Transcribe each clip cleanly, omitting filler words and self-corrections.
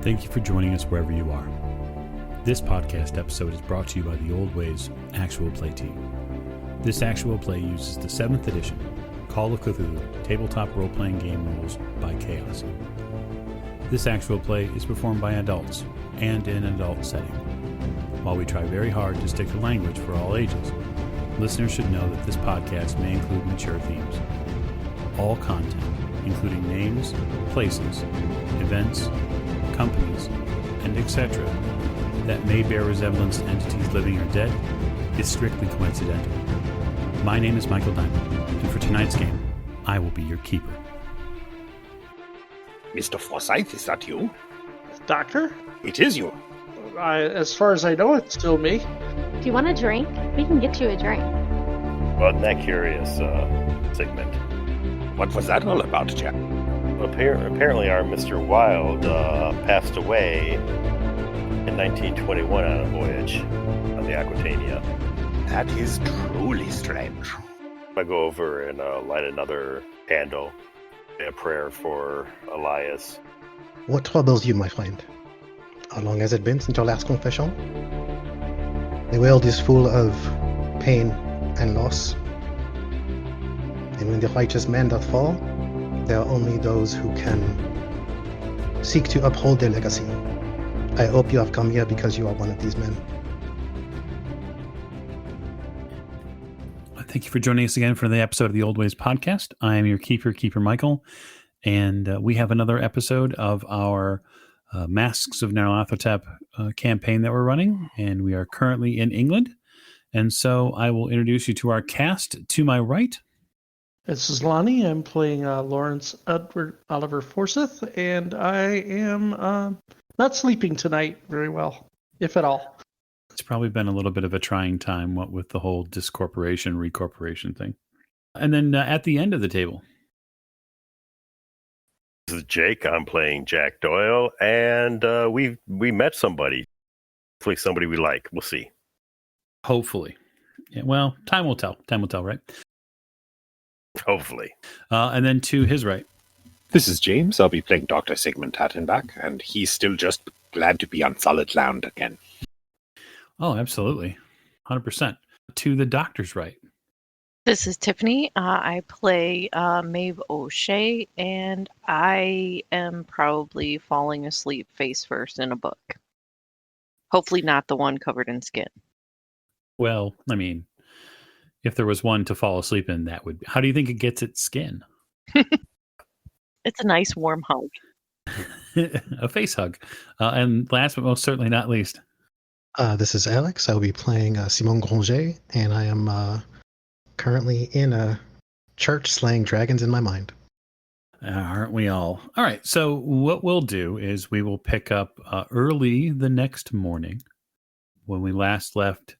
Thank you for joining us wherever you are. This podcast episode is brought to you by the Old Ways Actual Play team. This actual play uses the 7th edition Call of Cthulhu tabletop role-playing game rules by Chaos. This actual play is performed by adults and in an adult setting. While we try very hard to stick to language for all ages, listeners should know that this podcast may include mature themes. All content, including names, places, events, companies, and etc., that may bear resemblance to entities living or dead, is strictly coincidental. My name is Michael Diamond, and for tonight's game, I will be your keeper. Mr. Forsyth, is that you? Doctor? It is you. As far as I know, it's still me. Do you want a drink? We can get you a drink. Wasn't that curious, Sigmund? What was that all about, Jack? Apparently our Mr. Wilde passed away in 1921 on a voyage on the Aquitania. That is truly strange. I go over and light another candle, a prayer for Elias. What troubles you, my friend? How long has it been since your last confession? The world is full of pain and loss. And when the righteous men doth fall, there are only those who can seek to uphold their legacy. I hope you have come here because you are one of these men. Thank you for joining us again for the episode of the Old Ways podcast. I am your Keeper Michael, and we have another episode of our Masks of Nyarlathotep campaign that we're running, and we are currently in England. And so I will introduce you to our cast. To my right, This is Lonnie. I'm playing Lawrence Edward Oliver Forsyth, and I am not sleeping tonight very well, if at all. it's probably been a little bit of a trying time, what with the whole discorporation, recorporation thing. And then at the end of the table, This is Jake. I'm playing Jack Doyle, and we met somebody. Hopefully somebody we like. We'll see. hopefully. Yeah, well, time will tell. Time will tell, right? Hopefully. And then to his right. This is James. I'll be playing Dr. Sigmund Hattenbach, and he's still just glad to be on solid land again. Oh, absolutely. 100%. To the doctor's right. This is Tiffany. I play Meave O'Shea, and I am probably falling asleep face first in a book. Hopefully not the one covered in skin. Well, I mean, if there was one to fall asleep in, that would be. How do you think it gets its skin? It's a nice warm hug. A face hug. And last but most certainly not least. This is Alex. I will be playing Simon Granger, and I am currently in a church slaying dragons in my mind. Aren't we all? All right. So what we'll do is we will pick up early the next morning when we last left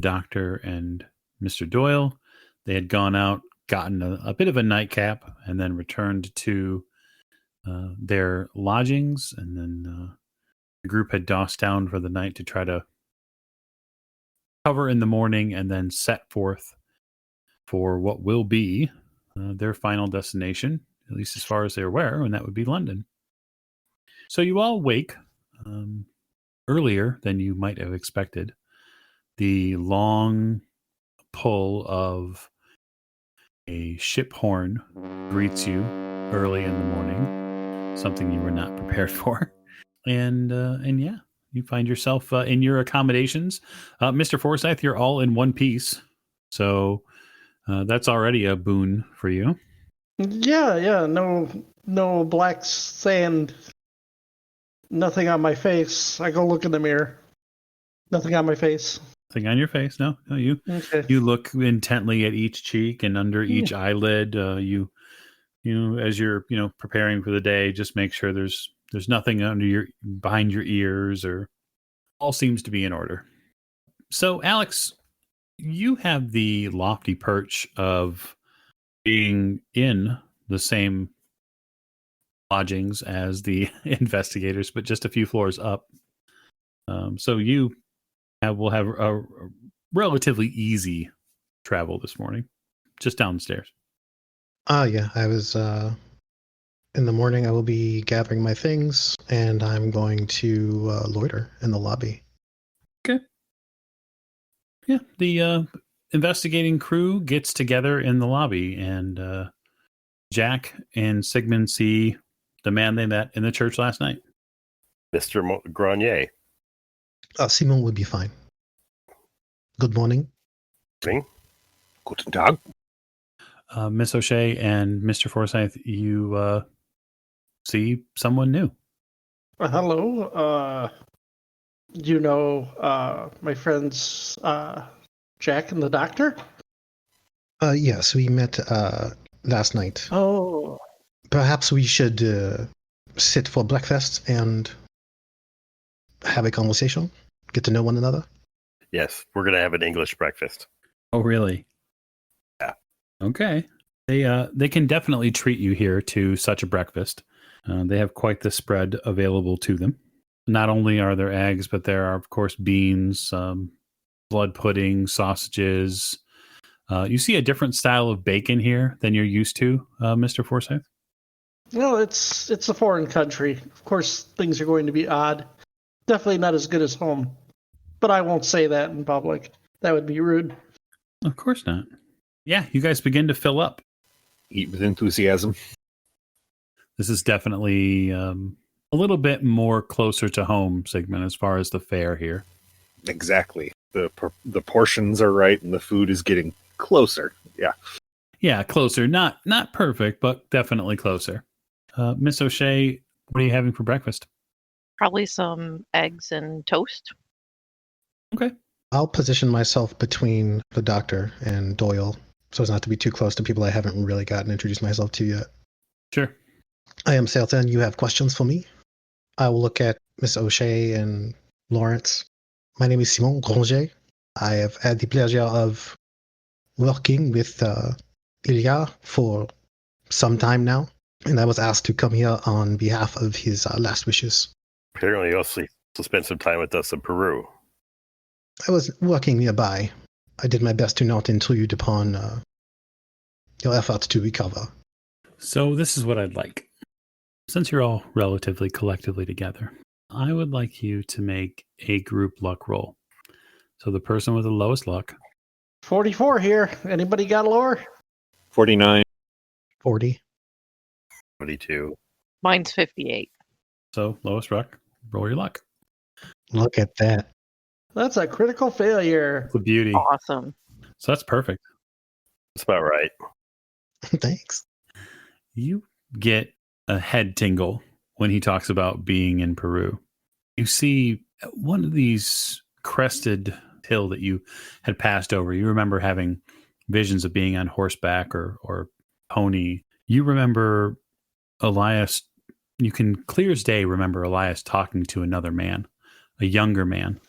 Doctor and Mr. Doyle. They had gone out, gotten a bit of a nightcap, and then returned to their lodgings. And then the group had dossed down for the night to try to cover in the morning and then set forth for what will be their final destination, at least as far as they're aware, and that would be London. So you all wake earlier than you might have expected. The long pull of a ship horn greets you early in the morning, something you were not prepared for. And yeah, you find yourself in your accommodations. Mr. Forsyth, you're all in one piece. So that's already a boon for you. Yeah, no black sand, nothing on my face. I go look in the mirror. Nothing on my face. Nothing on your face, no. You Okay. you look intently at each cheek and under each eyelid. You as you're preparing for the day, just make sure there's nothing behind your ears, or all seems to be in order. So, Alex, you have the lofty perch of being in the same lodgings as the investigators, but just a few floors up. So you will have a relatively easy travel this morning, just downstairs. Yeah, I was In the morning, I will be gathering my things, and I'm going to loiter in the lobby. Okay. Yeah, the investigating crew gets together in the lobby, and Jack and Sigmund see the man they met in the church last night. Mr. Grenier. Simon would be fine. Good morning. Guten Tag. Miss O'Shea and Mr. Forsyth, you see someone new. Hello. You know my friends Jack and the doctor? Yes, we met last night. Oh. Perhaps we should sit for breakfast and have a conversation, get to know one another. Yes, we're going to have an English breakfast. Oh, really? Yeah. Okay. They can definitely treat you here to such a breakfast. They have quite the spread available to them. Not only are there eggs, but there are, of course, beans, blood pudding, sausages. You see a different style of bacon here than you're used to, Mr. Forsyth? Well, it's a foreign country. Of course, things are going to be odd. Definitely not as good as home. But I won't say that in public. That would be rude. Of course not. Yeah, you guys begin to fill up. Eat with enthusiasm. This is definitely a little bit more closer to home, Sigmund, as far as the fare here. Exactly. The portions are right, and the food is getting closer. Yeah. Yeah, closer. Not perfect, but definitely closer. Miss O'Shea, what are you having for breakfast? Probably some eggs and toast. Okay. I'll position myself between the doctor and Doyle so as not to be too close to people I haven't really gotten introduced myself to yet. Sure. I am Southampton. You have questions for me? I will look at Miss O'Shea and Lawrence. My name is Simon Granger. I have had the pleasure of working with Ilya for some time now, and I was asked to come here on behalf of his last wishes. Apparently, you also spent some time with us in Peru. I was working nearby. I did my best to not intrude upon your efforts to recover. So this is what I'd like. Since you're all relatively collectively together, I would like you to make a group luck roll. So the person with the lowest luck. 44 here. Anybody got lore? 49. 40. 22. Mine's 58. So lowest luck, roll your luck. Look at that. That's a critical failure. It's a beauty. Awesome. So that's perfect. That's about right. Thanks. You get a head tingle when he talks about being in Peru. You see one of these crested hill that you had passed over. You remember having visions of being on horseback or pony. You remember Elias. You can clear as day remember Elias talking to another man, a younger man,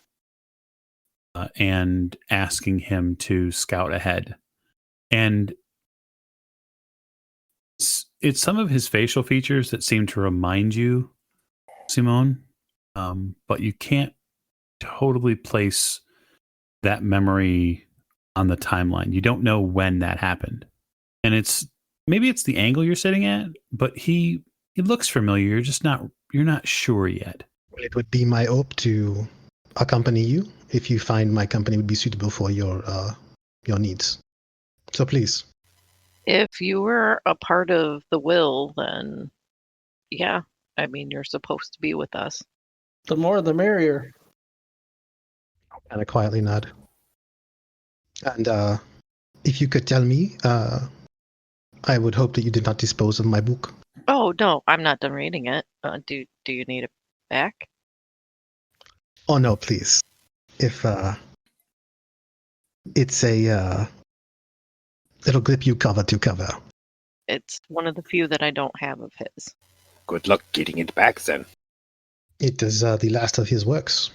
and asking him to scout ahead. And it's some of his facial features that seem to remind you, Simone, but you can't totally place that memory on the timeline. You don't know when that happened. And maybe it's the angle you're sitting at, but he looks familiar. You're not sure yet. Well, it would be my hope to accompany you if you find my company would be suitable for your needs. So please. If you were a part of the will, then yeah, I mean, you're supposed to be with us. The more the merrier. And I quietly nod. And if you could tell me, I would hope that you did not dispose of my book. Oh, no, I'm not done reading it. Do you need it back? Oh, no, please. If it's a it'll grip you cover to cover. It's one of the few that I don't have of his. Good luck getting it back, then. It is the last of his works,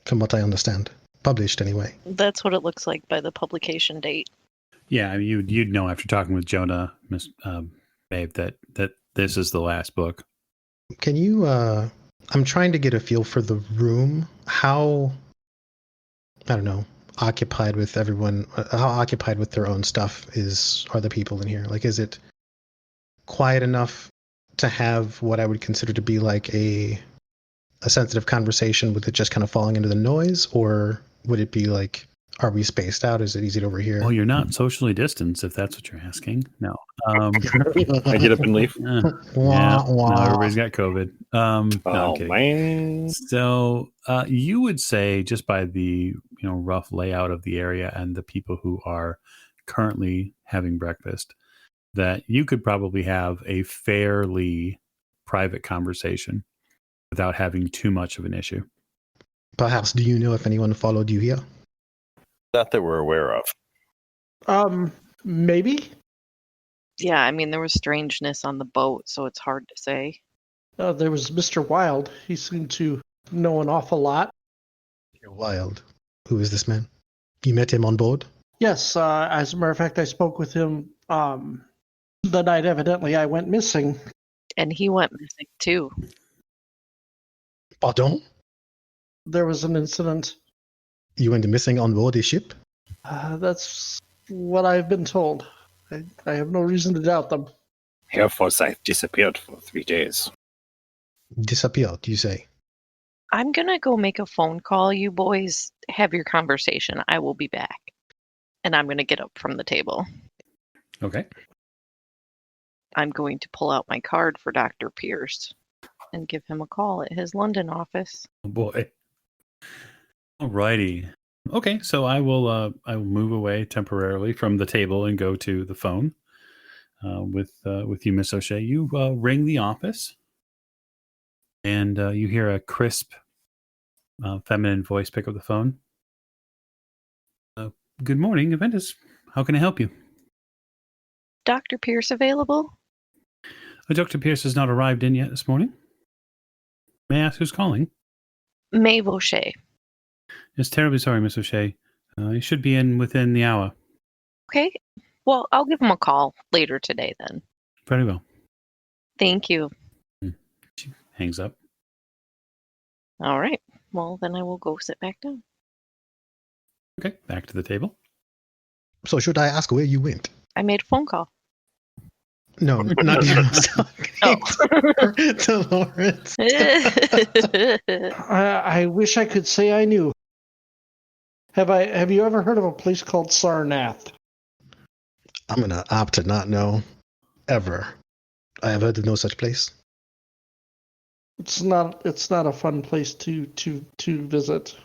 from what I understand. Published, anyway. That's what it looks like by the publication date. Yeah, I mean, you'd know after talking with Jonah, Miss Maeve, that this is the last book. Can you? I'm trying to get a feel for the room. How? I don't know. Occupied with everyone. How occupied with their own stuff are the people in here? Like, is it quiet enough to have what I would consider to be like a sensitive conversation with it just kind of falling into the noise, or would it be like, are we spaced out? Is it easy to overhear? Well, you're not socially distanced, if that's what you're asking. No. I get up and leave. Yeah, no, everybody's got COVID. No, I'm Oh kidding. man. So you would say, just by the rough layout of the area and the people who are currently having breakfast, that you could probably have a fairly private conversation without having too much of an issue. Perhaps, do you know if anyone followed you here? Not that we're aware of. Maybe. Yeah, I mean, there was strangeness on the boat, so it's hard to say. There was Mr. Wild. He seemed to know an awful lot. You're Wild. Who is this man? You met him on board? Yes, as a matter of fact, I spoke with him the night evidently I went missing. And he went missing too. Pardon? There was an incident. You went missing on board a ship? That's what I've been told. I have no reason to doubt them. Herr Forsyth disappeared for 3 days. Disappeared, you say? I'm gonna go make a phone call. You boys have your conversation. I will be back. And I'm gonna get up from the table. Okay. I'm going to pull out my card for Dr. Pierce and give him a call at his London office. Oh boy. Alrighty. Okay, so I will move away temporarily from the table and go to the phone with you, Miss O'Shea. You ring the office, and you hear a crisp, feminine voice pick up the phone. Good morning, Aventus. How can I help you? Dr. Pierce available? Dr. Pierce has not arrived in yet this morning. May I ask who's calling? Maeve O'Shea. It's terribly sorry, Miss O'Shea. He should be in within the hour. Okay. Well, I'll give him a call later today then. Very well. Thank you. She hangs up. All right. Well, then I will go sit back down. Okay, back to the table. So should I ask where you went? I made a phone call. No, not you. Oh. To Lawrence. I wish I could say I knew. Have you ever heard of a place called Sarnath? I'm gonna opt to not know. Ever. I have heard of no such place. It's not a fun place to visit,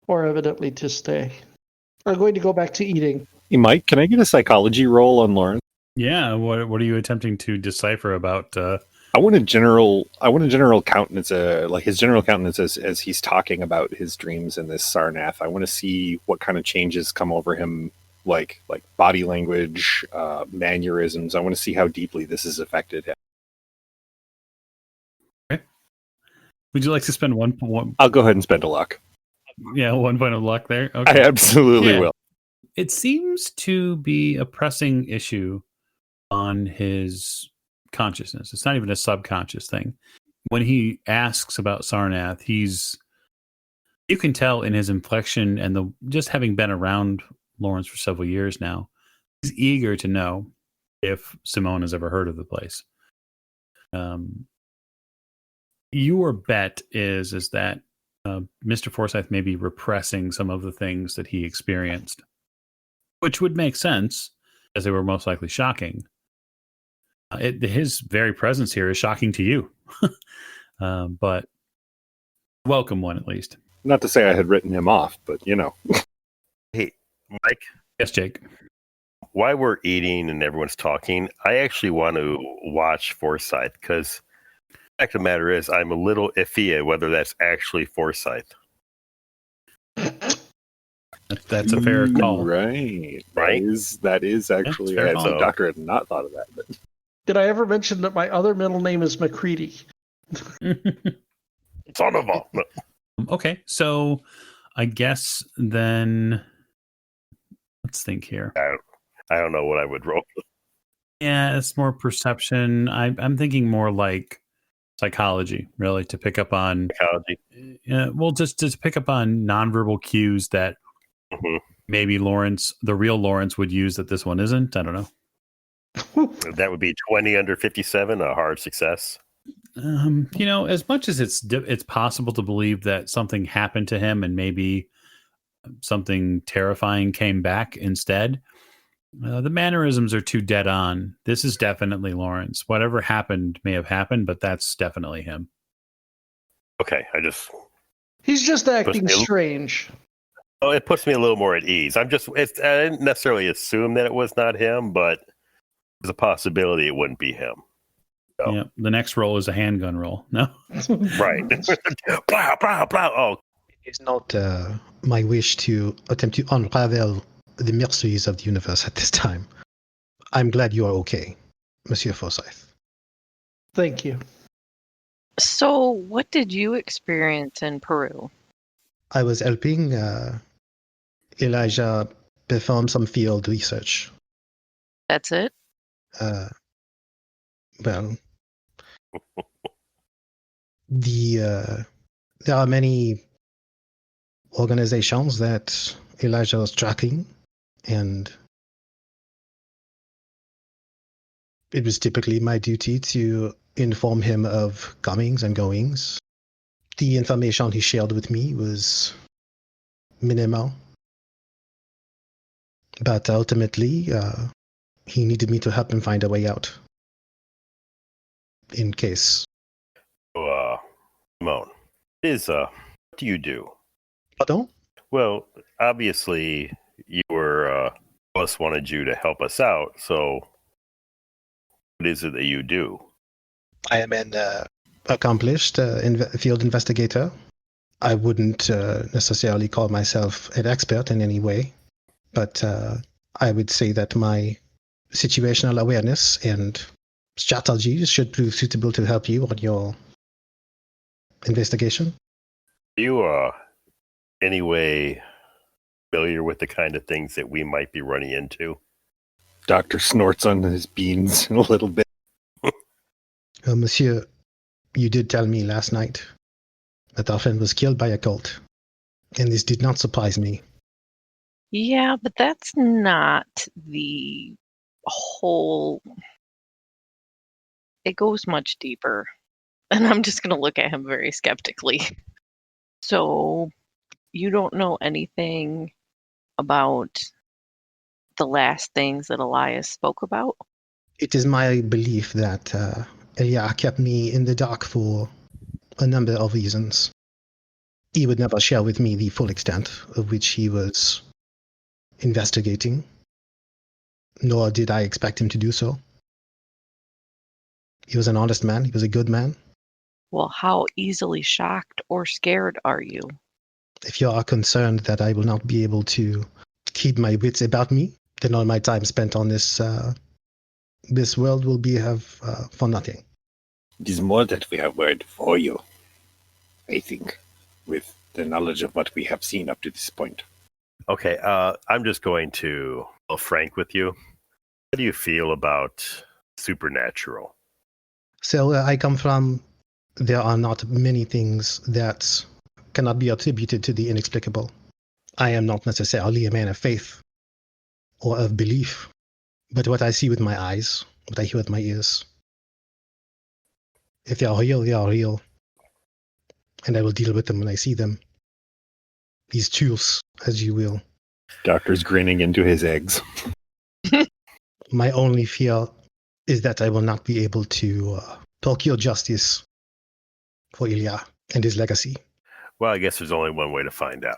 or evidently to stay. I'm going to go back to eating. Hey, Mike, can I get a psychology roll on Lawrence? Yeah, what are you attempting to decipher about? I want a general countenance, like his general countenance as he's talking about his dreams in this Sarnath. I want to see what kind of changes come over him, like body language, mannerisms. I want to see how deeply this has affected him. Okay. Would you like to spend one? I'll go ahead and spend a luck. Yeah, 1 point of luck there. Okay. I absolutely will. It seems to be a pressing issue on his consciousness. It's not even a subconscious thing. When he asks about Sarnath, you can tell in his inflection and just having been around Lawrence for several years now, he's eager to know if Simone has ever heard of the place. Your bet is that Mr. Forsyth may be repressing some of the things that he experienced, which would make sense, as they were most likely shocking. His very presence here is shocking to you, but welcome one at least. Not to say I had written him off, but you know. Hey, Mike, Yes, Jake. while we're eating and everyone's talking, I actually want to watch Forsyth because the fact of the matter is I'm a little iffy at whether that's actually Forsyth. That's a fair call. Right. Right? That is actually fair the call. doctor had not thought of that. But Did I ever mention that my other middle name is McCready? Son of a... No. Okay, so I guess then let's think here. I don't know what I would roll. Yeah, it's more perception. I'm thinking more like psychology, really, to pick up on. Psychology. Well, just to pick up on nonverbal cues that maybe Lawrence, the real Lawrence, would use that this one isn't. I don't know. That would be 20 under 57, a hard success. As much as it's possible to believe that something happened to him and maybe something terrifying came back instead, the mannerisms are too dead on. This is definitely Lawrence. Whatever happened may have happened, but that's definitely him. Okay, He's just acting Puts me- strange. oh, it puts me a little more at ease. I didn't necessarily assume that it was not him, but there's a possibility it wouldn't be him. So. Yeah. The next roll is a handgun roll. No. Right. Blah, blah, blah. Oh, It's not my wish to attempt to unravel the mysteries of the universe at this time. I'm glad you are okay, Monsieur Forsyth. Thank you. So, what did you experience in Peru? I was helping Elijah perform some field research. That's it? Well, there are many organizations that Elijah was tracking, and it was typically my duty to inform him of comings and goings. The information he shared with me was minimal, but ultimately he needed me to help him find a way out in case. Simone, what do you do? Pardon? Well, obviously, you were us wanted you to help us out. So, what is it that you do? I am an accomplished field investigator. I wouldn't necessarily call myself an expert in any way, but I would say that my situational awareness and strategies should prove suitable to help you on your investigation. Are you any way familiar with the kind of things that we might be running into? Doctor snorts on his beans a little bit. Monsieur, you did tell me last night that our friend was killed by a cult, and this did not surprise me. Yeah, but that's not the whole. It goes much deeper. And I'm just going to look at him very skeptically. So, you don't know anything about the last things that Elias spoke about? It is my belief that Elia kept me in the dark for a number of reasons. He would never share with me the full extent of which he was investigating, nor did I expect him to do so. He was an honest man. He was a good man. Well, how easily shocked or scared are you? If you are concerned that I will not be able to keep my wits about me, then all my time spent on this world will be for nothing. It is more that we have word for you, I think, with the knowledge of what we have seen up to this point. Okay, I'm just going to be frank with you. How do you feel about supernatural? So I come from, there are not many things that cannot be attributed to the inexplicable. I am not necessarily a man of faith or of belief, but what I see with my eyes, what I hear with my ears, if they are real, they are real. And I will deal with them when I see them. These tools, as you will. Doctor's grinning into his eggs. My only fear is that I will not be able to procure justice for Ilya and his legacy. Well, I guess there's only one way to find out.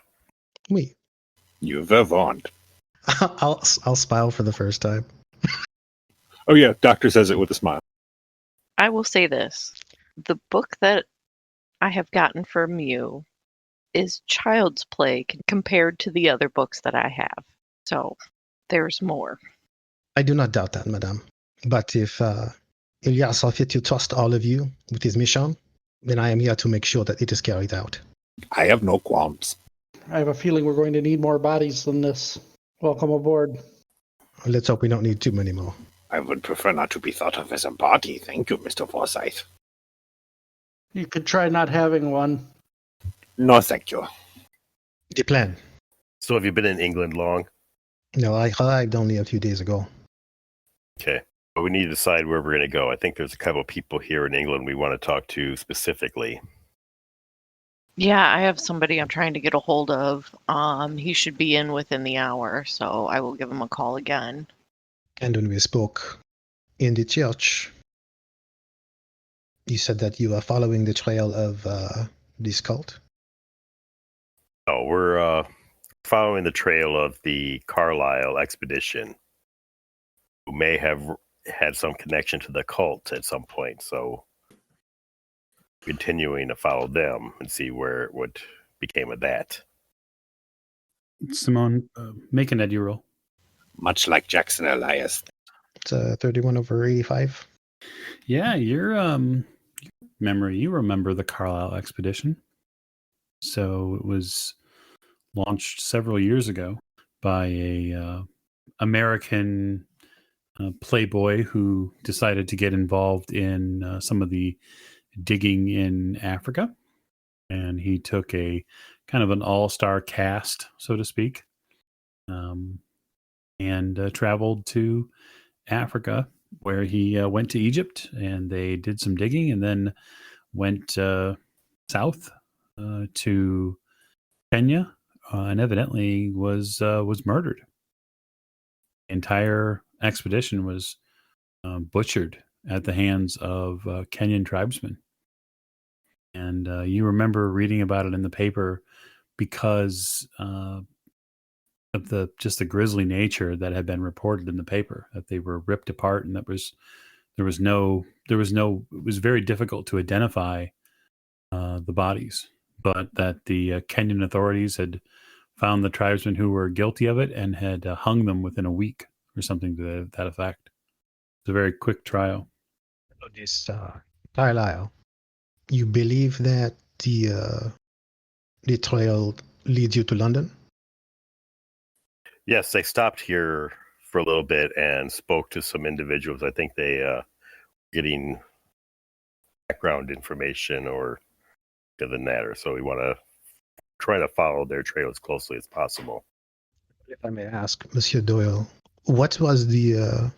Oui. You were warned. I'll smile for the first time. Oh yeah, Doctor says it with a smile. I will say this. The book that I have gotten from you is child's play compared to the other books that I have. So, there's more. I do not doubt that, madame. But if Ilya saw fit to trust all of you with his mission, then I am here to make sure that it is carried out. I have no qualms. I have a feeling we're going to need more bodies than this. Welcome aboard. Let's hope we don't need too many more. I would prefer not to be thought of as a body. Thank you, Mr. Forsyth. You could try not having one. No, thank you. The plan. So have you been in England long? No, I arrived only a few days ago. Okay. But we need to decide where we're going to go. I think there's a couple of people here in England we want to talk to specifically. Yeah, I have somebody I'm trying to get a hold of. He should be in within the hour, so I will give him a call again. And when we spoke in the church, you said that you are following the trail of this cult. Oh, we're following the trail of the Carlisle expedition, who may have had some connection to the cult at some point. So continuing to follow them and see what became of that. Simone, make an edu roll. Much like Jackson Elias. It's 31/85. Yeah, your memory. You remember the Carlisle expedition. So it was launched several years ago by a American playboy who decided to get involved in some of the digging in Africa. And he took a kind of an all-star cast, so to speak, and traveled to Africa, where he went to Egypt and they did some digging, and then went south to Kenya, and evidently was murdered. The entire expedition was butchered at the hands of Kenyan tribesmen. And you remember reading about it in the paper because of the grisly nature that had been reported in the paper, that they were ripped apart, and it was very difficult to identify the bodies, but that the Kenyan authorities had found the tribesmen who were guilty of it and had hung them within a week or something to that effect. It's a very quick trial. This Carlisle, you believe that the trail leads you to London? Yes, they stopped here for a little bit and spoke to some individuals. I think they getting background information or than that, or so we want to try to follow their trail as closely as possible. If I may ask, Monsieur Doyle, what was the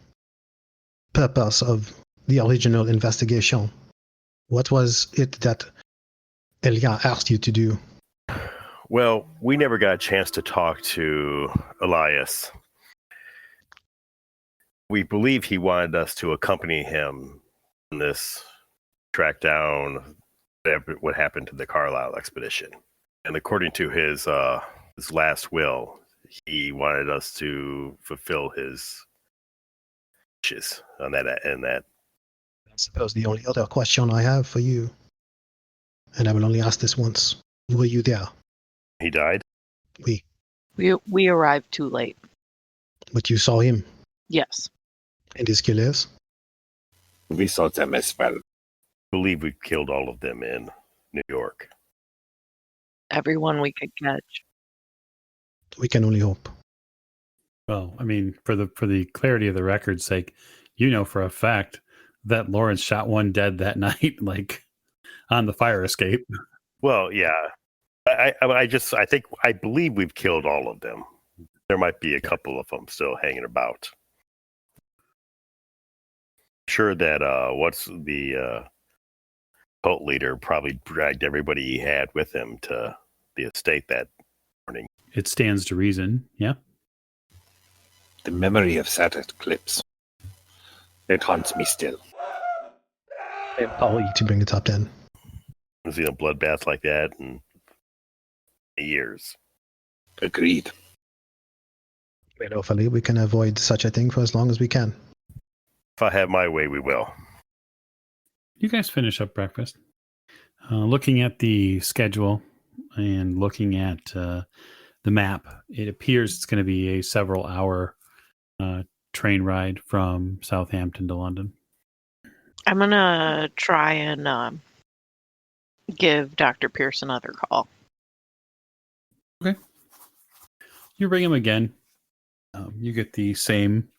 purpose of the original investigation? What was it that Elia asked you to do? Well, we never got a chance to talk to Elias. We believe he wanted us to accompany him on this track down what happened to the Carlisle expedition. And according to his last will, he wanted us to fulfill his wishes on that. I suppose the only other question I have for you, and I will only ask this once, were you there? He died? We arrived too late. But you saw him? Yes. And his killers? We saw them as well. I believe we killed all of them in New York. Everyone we could catch. We can only hope. Well, I mean, for the clarity of the record's sake, you know for a fact that Lawrence shot one dead that night, like on the fire escape. Well, yeah. I believe we've killed all of them. There might be a couple of them still hanging about. Sure that what's the cult leader probably dragged everybody he had with him to the estate that morning. It stands to reason, yeah. The memory of that eclipse. It haunts me still. I call you to bring the top 10. I've seen a bloodbath like that in years. Agreed. Well, hopefully we can avoid such a thing for as long as we can. If I have my way, we will. You guys finish up breakfast. Looking at the schedule and looking at the map, it appears it's going to be a several-hour train ride from Southampton to London. I'm going to try and give Dr. Pierce another call. Okay. You ring him again. You get the same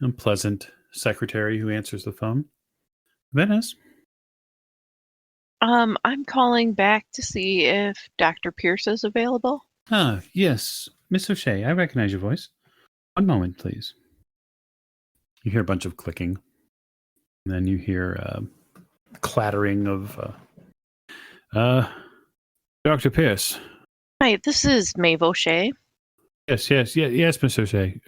unpleasant secretary who answers the phone. Venice. I'm calling back to see if Dr. Pierce is available. Yes. Miss O'Shea, I recognize your voice. One moment, please. You hear a bunch of clicking. And then you hear clattering of Dr. Pierce. Hi, this is Maeve O'Shea. Yes, Mr. O'Shea.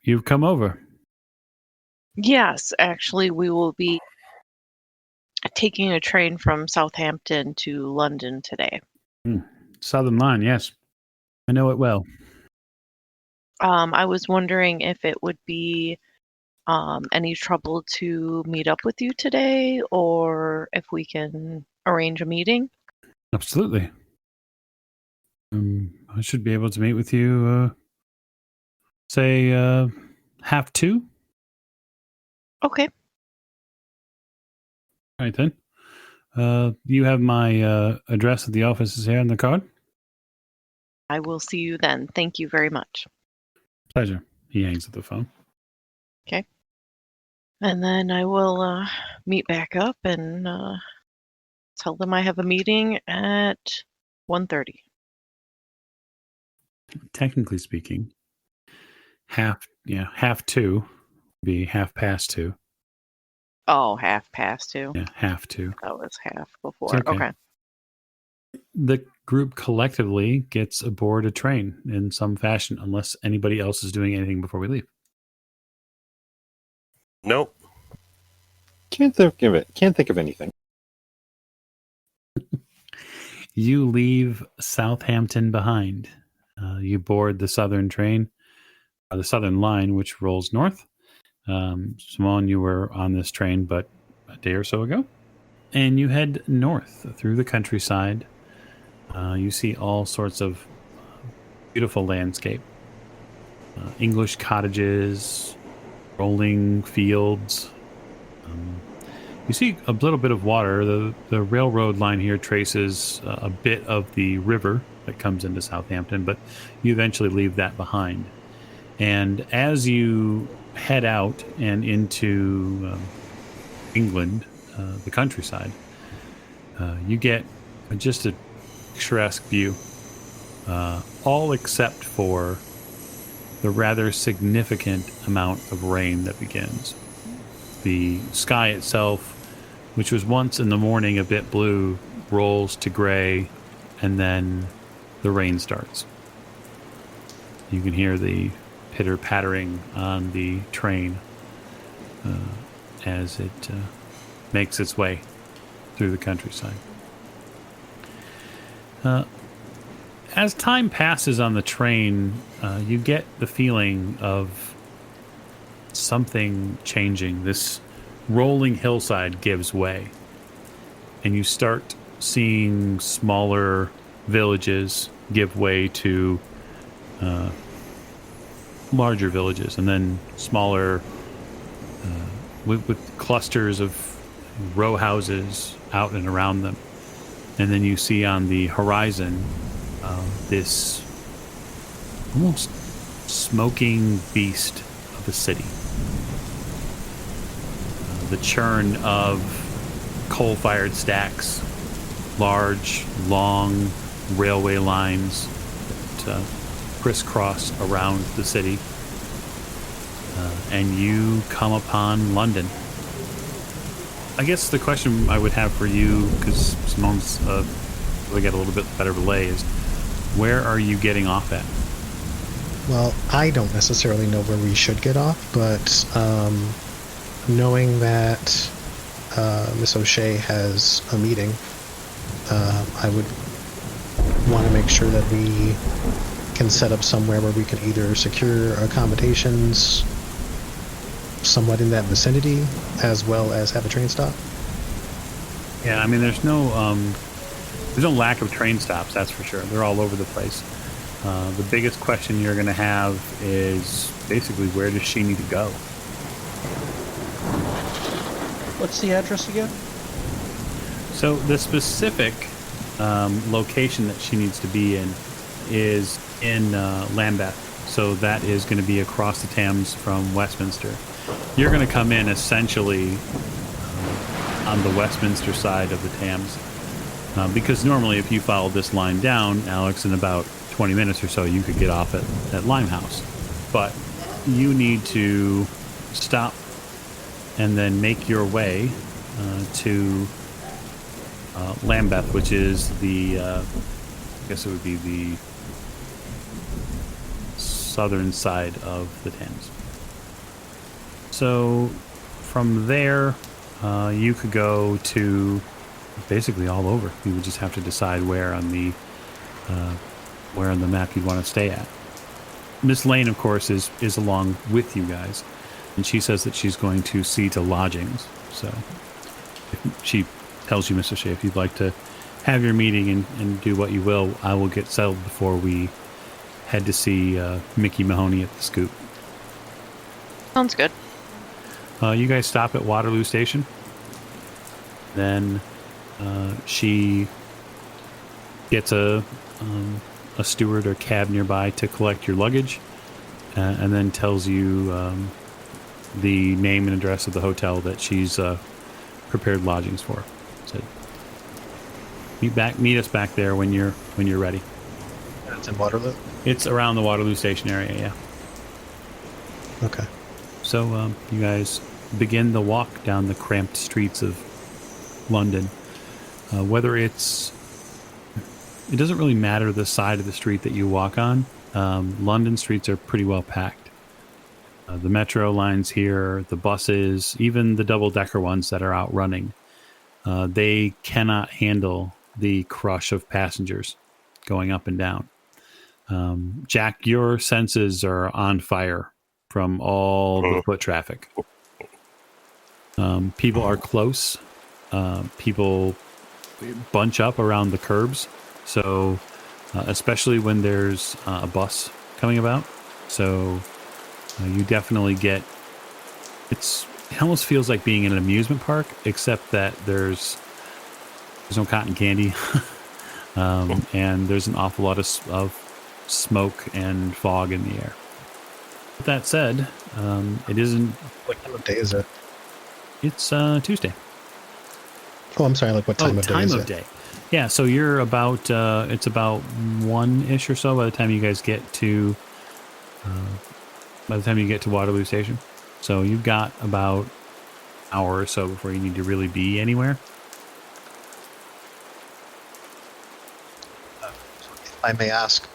You've come over. Yes, actually, we will be taking a train from Southampton to London today. Southern Line, yes. I know it well. I was wondering if it would be any trouble to meet up with you today, or if we can arrange a meeting. Absolutely. I should be able to meet with you, say, 1:30. Okay. All right, then. You have my address at the office is here on the card? I will see you then. Thank you very much. Pleasure. He hangs up the phone. Okay. And then I will meet back up and tell them I have a meeting at 1:30. Technically speaking, 1:30 be 2:30. Oh, 2:30. Yeah, 2:30. That was half before. It's okay. The group collectively gets aboard a train in some fashion, unless anybody else is doing anything before we leave. Nope. Can't think of anything. You leave Southampton behind. You board the Southern train, the Southern line, which rolls north. Simone, you were on this train but a day or so ago. And you head north through the countryside. You see all sorts of beautiful landscape. English cottages, rolling fields. You see a little bit of water. The railroad line here traces a bit of the river that comes into Southampton, but you eventually leave that behind. And as you head out and into England, the countryside, you get just a picturesque view, all except for the rather significant amount of rain that begins. The sky itself, which was once in the morning a bit blue, rolls to gray, and then the rain starts. You can hear the pitter-pattering on the train as it makes its way through the countryside. As time passes on the train, you get the feeling of something changing. This rolling hillside gives way, and you start seeing smaller villages give way to larger villages, and then smaller with clusters of row houses out and around them. And then you see on the horizon this almost smoking beast of a city. The churn of coal-fired stacks, large, long railway lines that crisscross around the city. And you come upon London. I guess the question I would have for you, because Simone's really got a little bit better relay, is where are you getting off at? Well, I don't necessarily know where we should get off, but knowing that Miss O'Shea has a meeting, I would want to make sure that we can set up somewhere where we can either secure accommodations somewhat in that vicinity, as well as have a train stop. Yeah, I mean, there's no lack of train stops, that's for sure. They're all over the place. The biggest question you're going to have is basically, where does she need to go? What's the address again? So the specific location that she needs to be in is in Lambeth. So that is going to be across the Thames from Westminster. You're going to come in essentially on the Westminster side of the Thames. Because normally if you follow this line down, Alex, in about 20 minutes or so, you could get off at Limehouse. But you need to stop and then make your way to Lambeth, which is the, I guess it would be the southern side of the Thames. So from there, you could go to basically all over. You would just have to decide where on the map you'd want to stay at. Miss Lane, of course, is along with you guys, and she says that she's going to see to lodgings. So she tells you, Mr. O'Shea, if you'd like to have your meeting and do what you will, I will get settled before we head to see Mickey Mahoney at the Scoop. Sounds good. You guys stop at Waterloo Station. Then she gets a steward or cab nearby to collect your luggage, and then tells you the name and address of the hotel that she's prepared lodgings for. So meet us back there when you're ready. It's in Waterloo? It's around the Waterloo Station area, yeah. Okay. So you guys begin the walk down the cramped streets of London. Whether it doesn't really matter the side of the street that you walk on. London streets are pretty well packed. The metro lines here, the buses, even the double-decker ones that are out running, they cannot handle the crush of passengers going up and down. Jack, your senses are on fire from all the foot traffic. People are close. People bunch up around the curbs. So, especially when there's a bus coming about. So, you definitely get... It almost feels like being in an amusement park, except that there's no cotton candy. And there's an awful lot of smoke and fog in the air. With that said, it isn't... What time of day is it? It's Tuesday. Oh, I'm sorry, like what time of day is it? Day. Yeah, so you're about, it's about 1-ish or so by the time you guys get to, Waterloo Station. So you've got about an hour or so before you need to really be anywhere. If I may ask,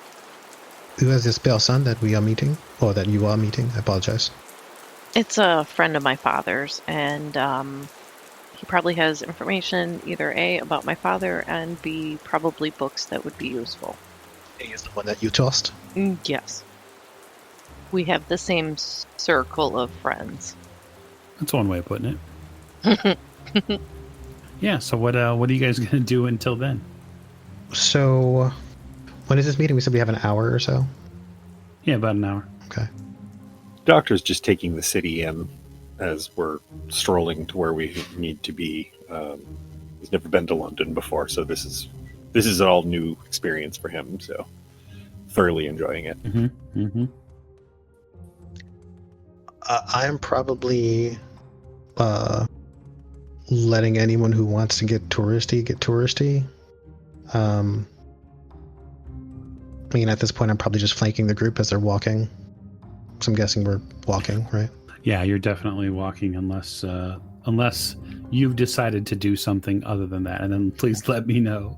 who is this person that we are meeting? Or that you are meeting? I apologize. It's a friend of my father's, and he probably has information, either A, about my father, and B, probably books that would be useful. He is the one that you tossed? Yes. We have the same circle of friends. That's one way of putting it. Yeah, so what are you guys going to do until then? So, when is this meeting? We said we have an hour or so? Yeah, about an hour. Okay. Doctor's just taking the city in as we're strolling to where we need to be. He's never been to London before, so this is an all new experience for him. So thoroughly enjoying it. Mm-hmm. Mm-hmm. I am probably letting anyone who wants to get touristy. I mean, at this point, I'm probably just flanking the group as they're walking. So I'm guessing we're walking, right? Yeah, you're definitely walking unless you've decided to do something other than that, and then please let me know.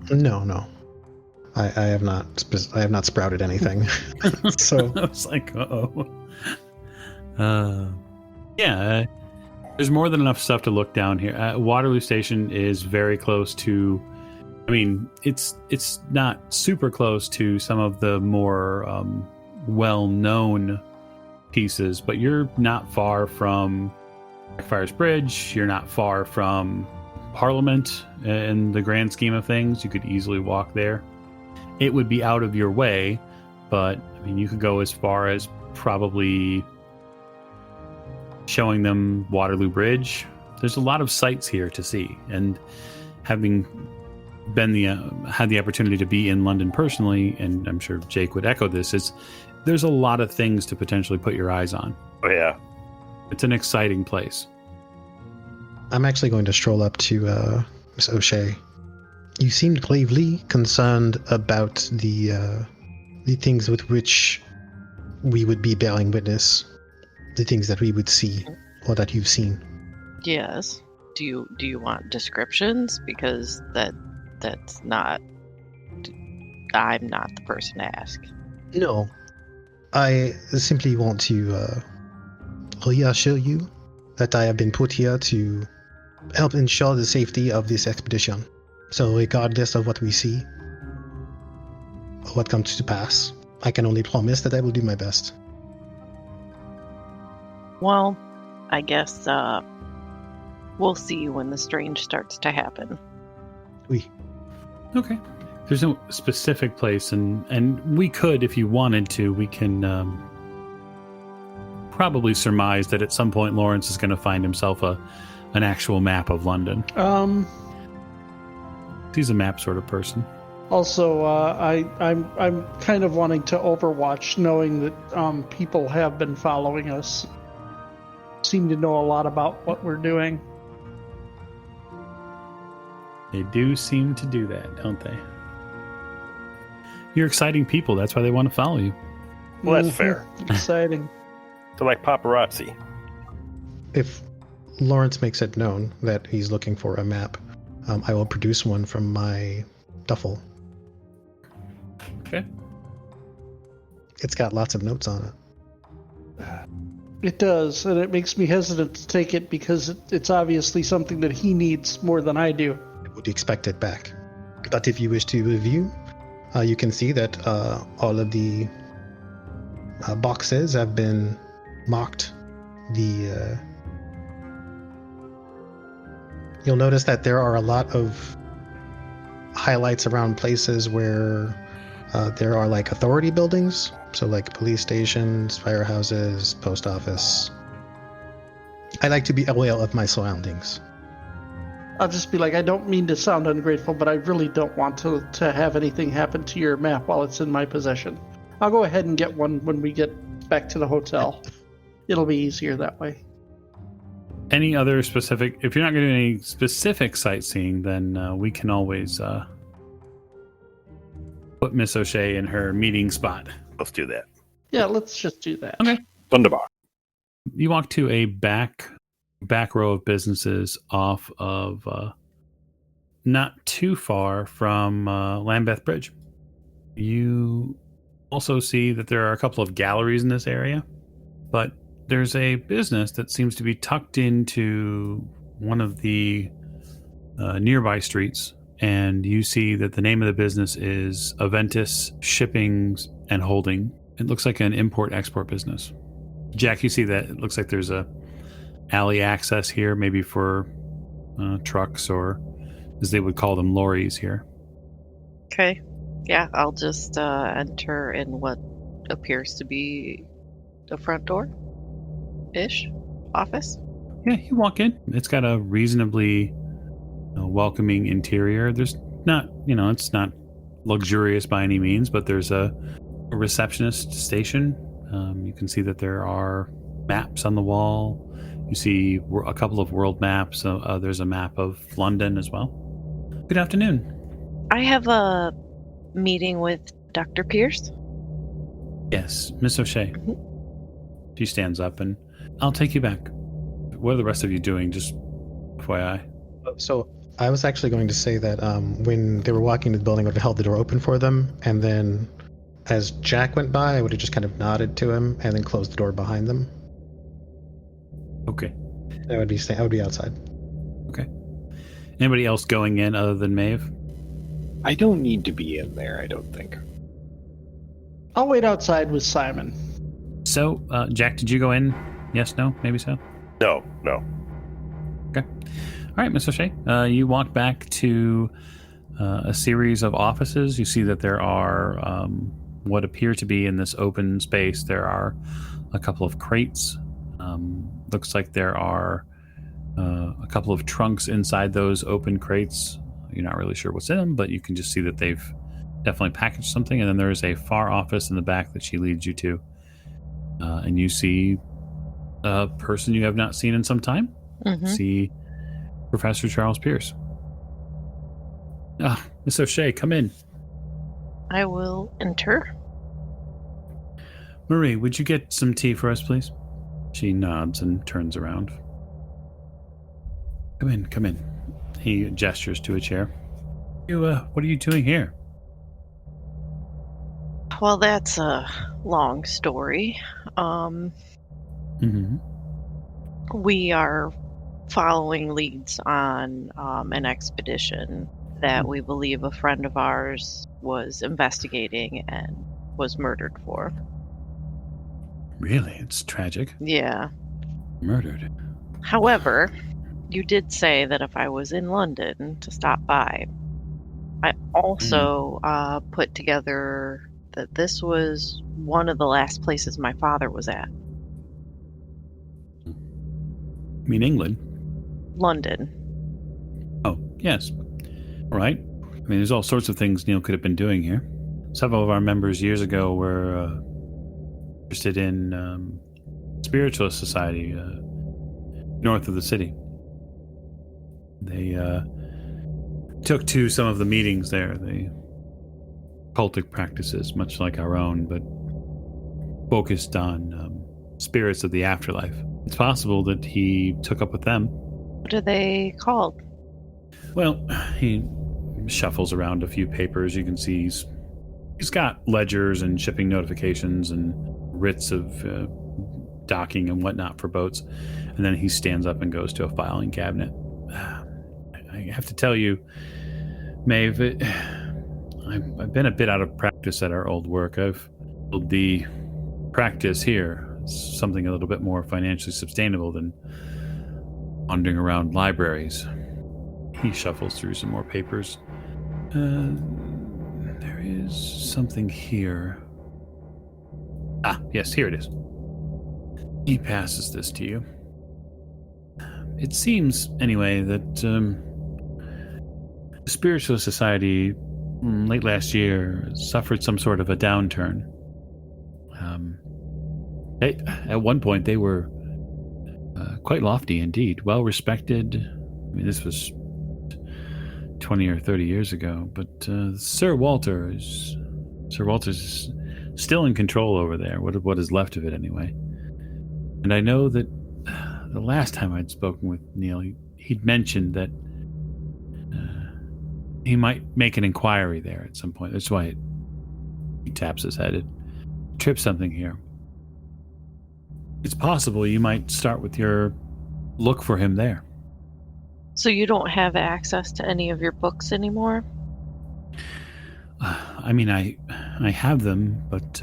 No. I have not sprouted anything. So I was like, yeah, there's more than enough stuff to look down here. Waterloo Station is very close to, I mean, it's not super close to some of the more well-known pieces, but you're not far from Blackfriars Bridge. You're not far from Parliament in the grand scheme of things. You could easily walk there. It would be out of your way, but I mean, you could go as far as probably showing them Waterloo Bridge. There's a lot of sights here to see, and having been had the opportunity to be in London personally, and I'm sure Jake would echo this, there's a lot of things to potentially put your eyes on. Oh yeah, it's an exciting place. I'm actually going to stroll up to Miss O'Shea. You seemed gravely concerned about the things with which we would be bearing witness. the things that we would see or that you've seen. Yes. Do you want descriptions? Because that's not. I'm not the person to ask. No, I simply want to reassure you that I have been put here to help ensure the safety of this expedition. So regardless of what we see or what comes to pass, I can only promise that I will do my best. Well, I guess we'll see when the strange starts to happen. Oui. Okay. There's no specific place, and we could, if you wanted to, we can probably surmise that at some point Lawrence is going to find himself an actual map of London. He's a map sort of person. Also, I'm kind of wanting to overwatch, knowing that people have been following us. Seem to know a lot about what we're doing. They do seem to do that, don't they? You're exciting people. That's why they want to follow you. Well, that's fair. Exciting. They're like paparazzi. If Lawrence makes it known that he's looking for a map, I will produce one from my duffel. Okay. It's got lots of notes on it. It does, and it makes me hesitant to take it because it's obviously something that he needs more than I do. I would expect it back. But if you wish to review, you can see that all of the boxes have been marked. You'll notice that there are a lot of highlights around places where there are like authority buildings, so like police stations, firehouses, post office. I like to be aware of my surroundings. I'll just be like, I don't mean to sound ungrateful, but I really don't want to have anything happen to your map while it's in my possession. I'll go ahead and get one when we get back to the hotel. It'll be easier that way. Any other specific... If you're not going to do any specific sightseeing, then we can always put Miss O'Shea in her meeting spot. Let's do that. Yeah, let's just do that. Okay. Wunderbar. You walk to a back row of businesses off of not too far from Lambeth Bridge. You also see that there are a couple of galleries in this area, but there's a business that seems to be tucked into one of the nearby streets, and you see that the name of the business is Aventus Shipping and Holding. It looks like an import-export business. Jack, you see that it looks like there's a alley access here, maybe for trucks, or as they would call them, lorries here. Okay. Yeah, I'll just enter in what appears to be the front door-ish office. Yeah, you walk in. It's got a reasonably welcoming interior. There's not, it's not luxurious by any means, but there's a receptionist station. You can see that there are maps on the wall. You see a couple of world maps. There's a map of London as well. Good afternoon. I have a meeting with Dr. Pierce. Yes, Miss O'Shea. Mm-hmm. She stands up, and I'll take you back. What are the rest of you doing? Just FYI. So I was actually going to say that when they were walking to the building, I would have held the door open for them, and then as Jack went by, I would have just kind of nodded to him and then closed the door behind them. Okay. I would be outside. Okay. Anybody else going in other than Maeve? I don't need to be in there, I don't think. I'll wait outside with Simon. So, Jack, did you go in? Yes, no, maybe so? No. Okay. All right, Miss O'Shea. You walk back to a series of offices. You see that there are what appear to be in this open space. There are a couple of crates. Looks like there are a couple of trunks inside those open crates. You're not really sure what's in them, but you can just see that they've definitely packaged something. And then there is a far office in the back that she leads you to. And you see a person you have not seen in some time. Mm-hmm. See Professor Charles Pierce. Miss O'Shea, come in. I will enter. Marie, would you get some tea for us, please? She nods and turns around. Come in, come in. He gestures to a chair. What are you doing here? Well, that's a long story. Mm-hmm. We are following leads on an expedition that we believe a friend of ours was investigating and was murdered for. Really? It's tragic. Yeah. Murdered. However, you did say that if I was in London to stop by. I also put together that this was one of the last places my father was at. You mean England? London. Oh, yes. All right. I mean, there's all sorts of things Neil could have been doing here. Several of our members years ago were interested in spiritualist society north of the city. They took to some of the meetings there, the cultic practices, much like our own, but focused on spirits of the afterlife. It's possible that he took up with them. What are they called? Well, he shuffles around a few papers. You can see he's got ledgers and shipping notifications and writs of docking and whatnot for boats. And then he stands up and goes to a filing cabinet. I have to tell you, Maeve, I've been a bit out of practice at our old work. I've built the practice here, something a little bit more financially sustainable than wandering around libraries. He shuffles through some more papers. There is something here. Ah, yes, here it is. He passes this to you. It seems, anyway, that the Spiritualist Society late last year suffered some sort of a downturn. At one point, they were quite lofty indeed, well respected. I mean, this was 20 or 30 years ago, but Sir Walter's is still in control over there. What is left of it, anyway. And I know that the last time I'd spoken with Neil, he'd mentioned that he might make an inquiry there at some point. That's why he taps his head. It trips something here. It's possible you might start with your look for him there. So you don't have access to any of your books anymore? I mean, I have them, but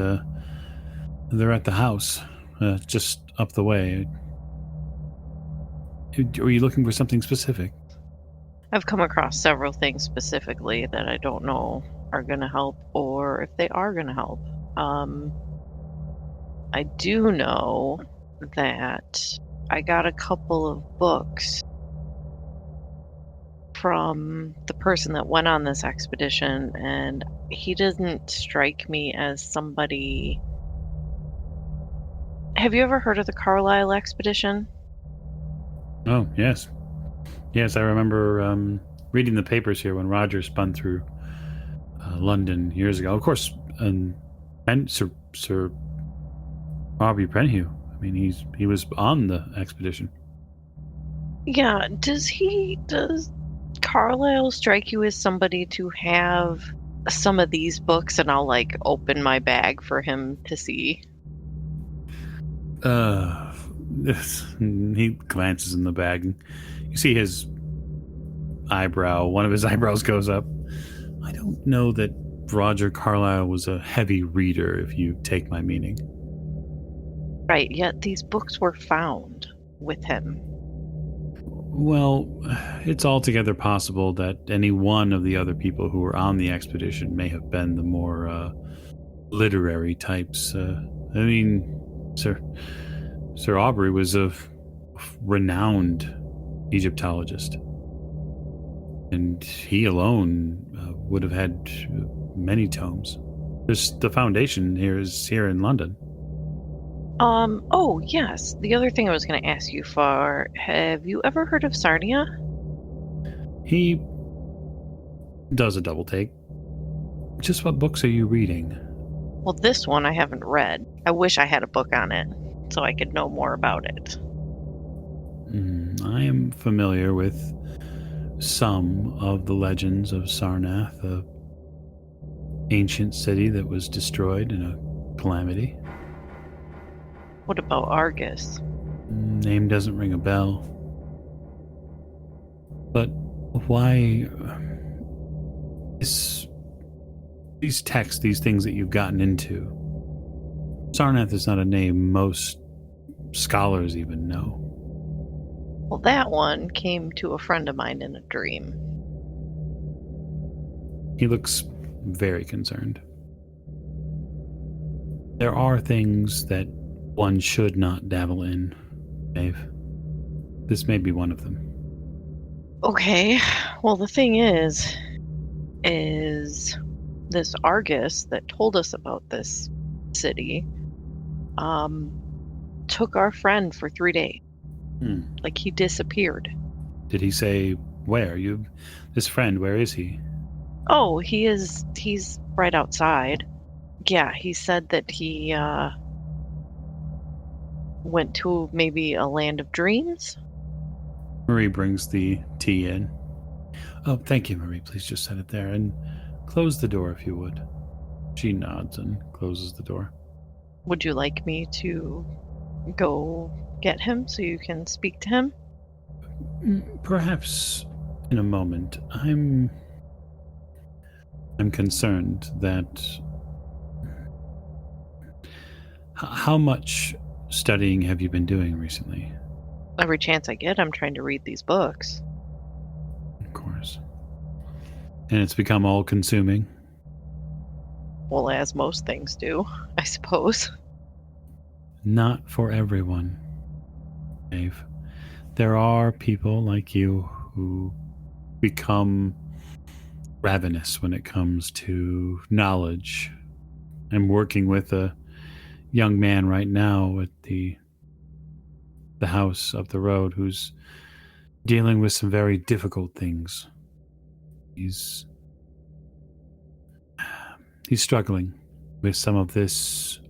they're at the house, just up the way. Are you looking for something specific? I've come across several things specifically that I don't know are going to help, or if they are going to help. I do know that I got a couple of books from the person that went on this expedition, and he doesn't strike me as somebody... Have you ever heard of the Carlisle expedition? Oh, yes. Yes, I remember reading the papers here when Roger spun through London years ago. Of course, and Sir Robbie Penhew. I mean, he was on the expedition. Yeah, does Carlisle strike you as somebody to have some of these books, and I'll open my bag for him to see? He glances in the bag and you see his eyebrow. One of his eyebrows goes up. I don't know that Roger Carlyle was a heavy reader, if you take my meaning. Right, yet these books were found with him. Well, it's altogether possible that any one of the other people who were on the expedition may have been the more literary types. I mean, Sir Aubrey was a renowned Egyptologist, and he alone would have had many tomes. The foundation here is here in London. Oh, yes. The other thing I was going to ask you for, have you ever heard of Sarnia? He does a double take. Just what books are you reading? Well, this one I haven't read. I wish I had a book on it. so I could know more about it. I am familiar with some of the legends of Sarnath, a ancient city that was destroyed in a calamity. What about Argus? Name doesn't ring a bell. But why these texts, these things that you've gotten into? Sarnath is not a name most scholars even know. Well, that one came to a friend of mine in a dream. He looks very concerned. There are things that one should not dabble in, Dave. This may be one of them. Okay, well, the thing is this Argus that told us about this city took our friend for 3 days. Like, he disappeared. Did he say where? This friend, where is he? Oh, he's right outside. Yeah, he said that he went to maybe a land of dreams. Marie brings the tea in. Oh, thank you, Marie. Please just set it there and close the door if you would. She nods and closes the door. Would you like me to go get him so you can speak to him? Perhaps in a moment. I'm concerned that how much studying have you been doing recently? Every chance I get, I'm trying to read these books. Of course. And it's become all-consuming? Well, as most things do, I suppose. Not for everyone, Dave. There are people like you who become ravenous when it comes to knowledge. I'm working with a young man right now at the house up the road who's dealing with some very difficult things. He's struggling with some of this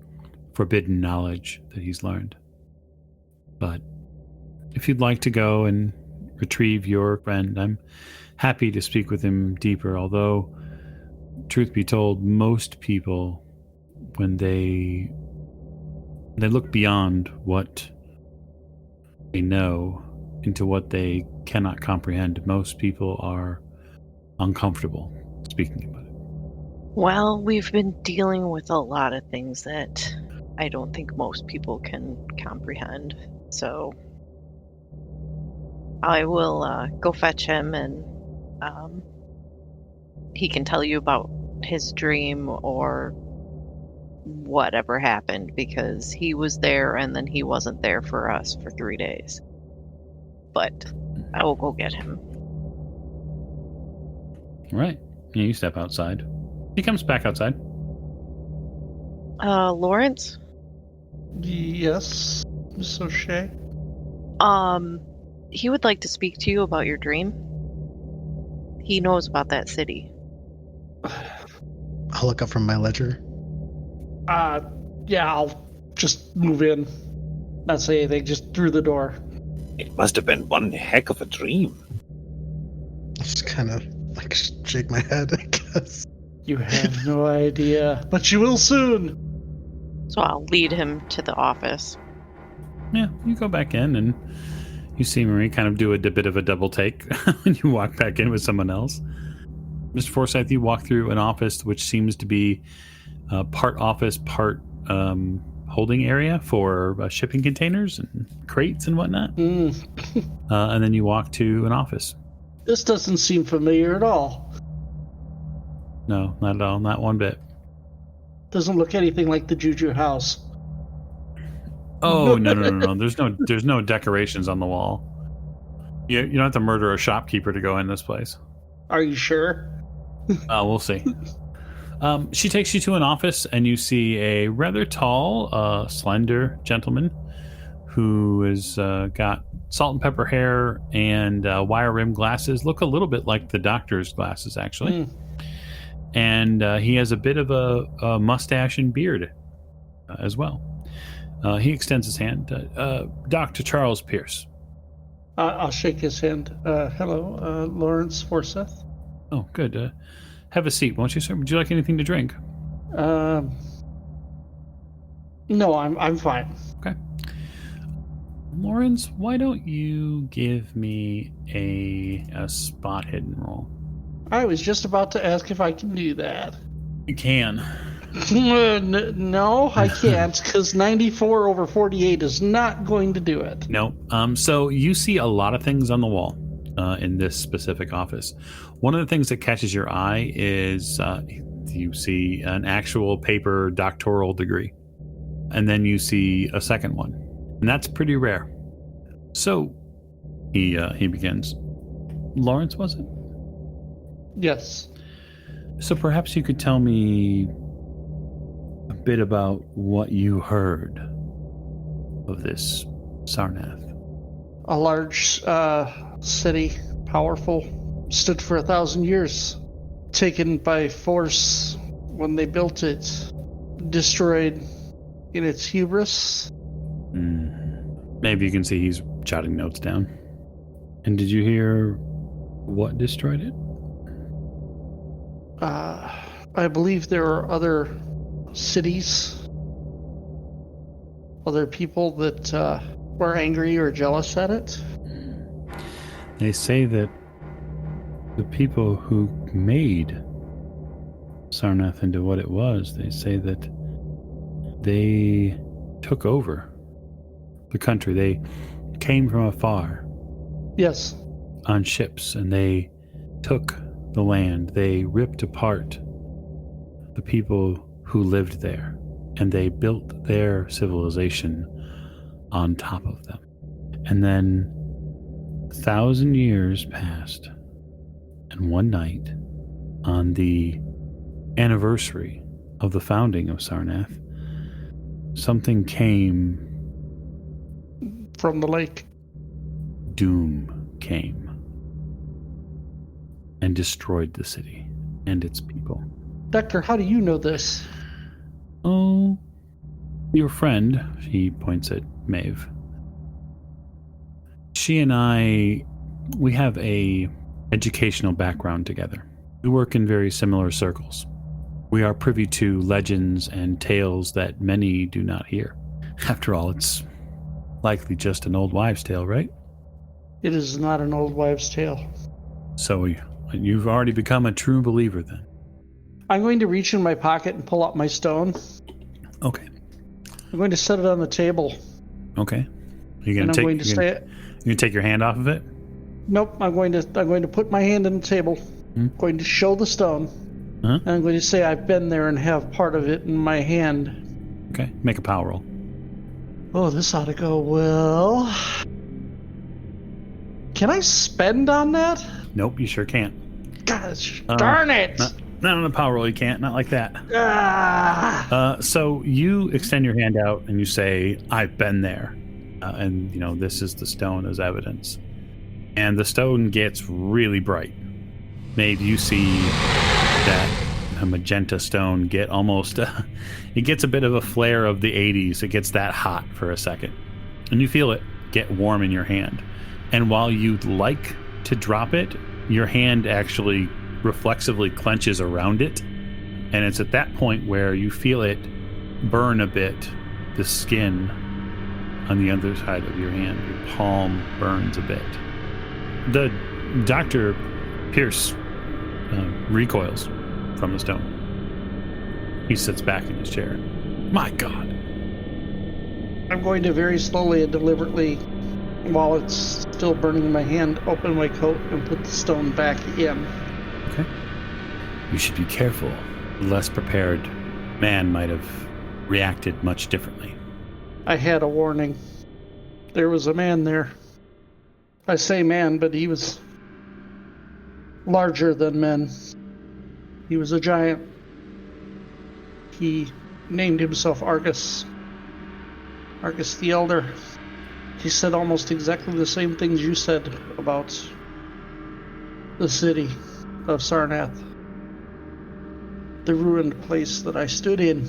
forbidden knowledge that he's learned. But if you'd like to go and retrieve your friend, I'm happy to speak with him deeper, although, truth be told, most people, when they look beyond what they know into what they cannot comprehend, most people are uncomfortable speaking about it. Well, we've been dealing with a lot of things that I don't think most people can comprehend. So I will go fetch him, and he can tell you about his dream or whatever happened, because he was there and then he wasn't there for us for 3 days. But I will go get him. All right. Yeah, you step outside. He comes back outside. Lawrence? Yes, Miss O'Shea? He would like to speak to you about your dream. He knows about that city. I'll look up from my ledger. Yeah, I'll just move in. Not say anything, just through the door. It must have been one heck of a dream. I'll just kind of like shake my head, I guess. You have no idea, but you will soon. So I'll lead him to the office. Yeah, you go back in and you see Marie kind of do a bit of a double take when you walk back in with someone else. Mr. Forsyth, you walk through an office which seems to be part office, part holding area for shipping containers and crates and whatnot. And then you walk to an office. This doesn't seem familiar at all. No, not at all. Not one bit. Doesn't look anything like the Juju house. Oh, no. There's no decorations on the wall. You don't have to murder a shopkeeper to go in this place. Are you sure? We'll see. She takes you to an office, and you see a rather tall, slender gentleman who has got salt and pepper hair and wire-rimmed glasses. Look a little bit like the doctor's glasses, actually. And he has a bit of a mustache and beard as well. He extends his hand. Dr. Charles Pierce. I'll shake his hand. Hello, Lawrence Forsyth. Oh, good. Have a seat, won't you, sir? Would you like anything to drink? No, I'm fine. Okay. Lawrence, why don't you give me a spot hidden roll? I was just about to ask if I can do that. You can. No, I can't, because 94 over 48 is not going to do it. No. So you see a lot of things on the wall in this specific office. One of the things that catches your eye is you see an actual paper doctoral degree. And then you see a second one. And that's pretty rare. So he begins. Lawrence, was it? Yes. So perhaps you could tell me a bit about what you heard of this Sarnath. A large city, powerful, stood for 1,000 years. Taken by force when they built it, destroyed in its hubris. Maybe you can see he's jotting notes down. And did you hear what destroyed it? I believe there are other cities, other people that were angry or jealous at it. They say that the people who made Sarnath into what it was, they say that they took over the country. They came from afar. Yes. On ships, and they took the land. They ripped apart the people who lived there, and they built their civilization on top of them. And then 1,000 years passed, and one night, on the anniversary of the founding of Sarnath, something came from the lake. Doom came and destroyed the city and its people. Doctor, how do you know this? Oh, your friend, he points at Meave. She and I, we have a educational background together. We work in very similar circles. We are privy to legends and tales that many do not hear. After all, it's likely just an old wives' tale, right? It is not an old wives' tale. So you've already become a true believer then? I'm going to reach in my pocket and pull out my stone. Okay. I'm going to set it on the table. Okay. You're and I'm going going to say it. You gonna take your hand off of it? Nope. I'm going to put my hand on the table. I'm going to show the stone. Uh-huh. And I'm going to say I've been there and have part of it in my hand. Okay. Make a power roll. Oh, this ought to go well. Can I spend on that? Nope, you sure can't. Gosh, darn it! Not on a power roll, you can't. Not like that. Ah. So you extend your hand out and you say, I've been there. And, this is the stone as evidence. And the stone gets really bright. Maybe you see that magenta stone get almost... it gets a bit of a flare of the 80s. It gets that hot for a second. And you feel it get warm in your hand. And while you'd like to drop it, your hand actually reflexively clenches around it. And it's at that point where you feel it burn a bit, the skin on the other side of your hand. Your palm burns a bit. The Dr. Pierce recoils from the stone. He sits back in his chair. My God. I'm going to very slowly and deliberately, while it's still burning in my hand, open my coat and put the stone back in. Okay. You should be careful. A less prepared man might have reacted much differently. I had a warning. There was a man there. I say man, but he was larger than men. He was a giant. He named himself Argus. Argus the Elder. He said almost exactly the same things you said about the city of Sarnath. The ruined place that I stood in.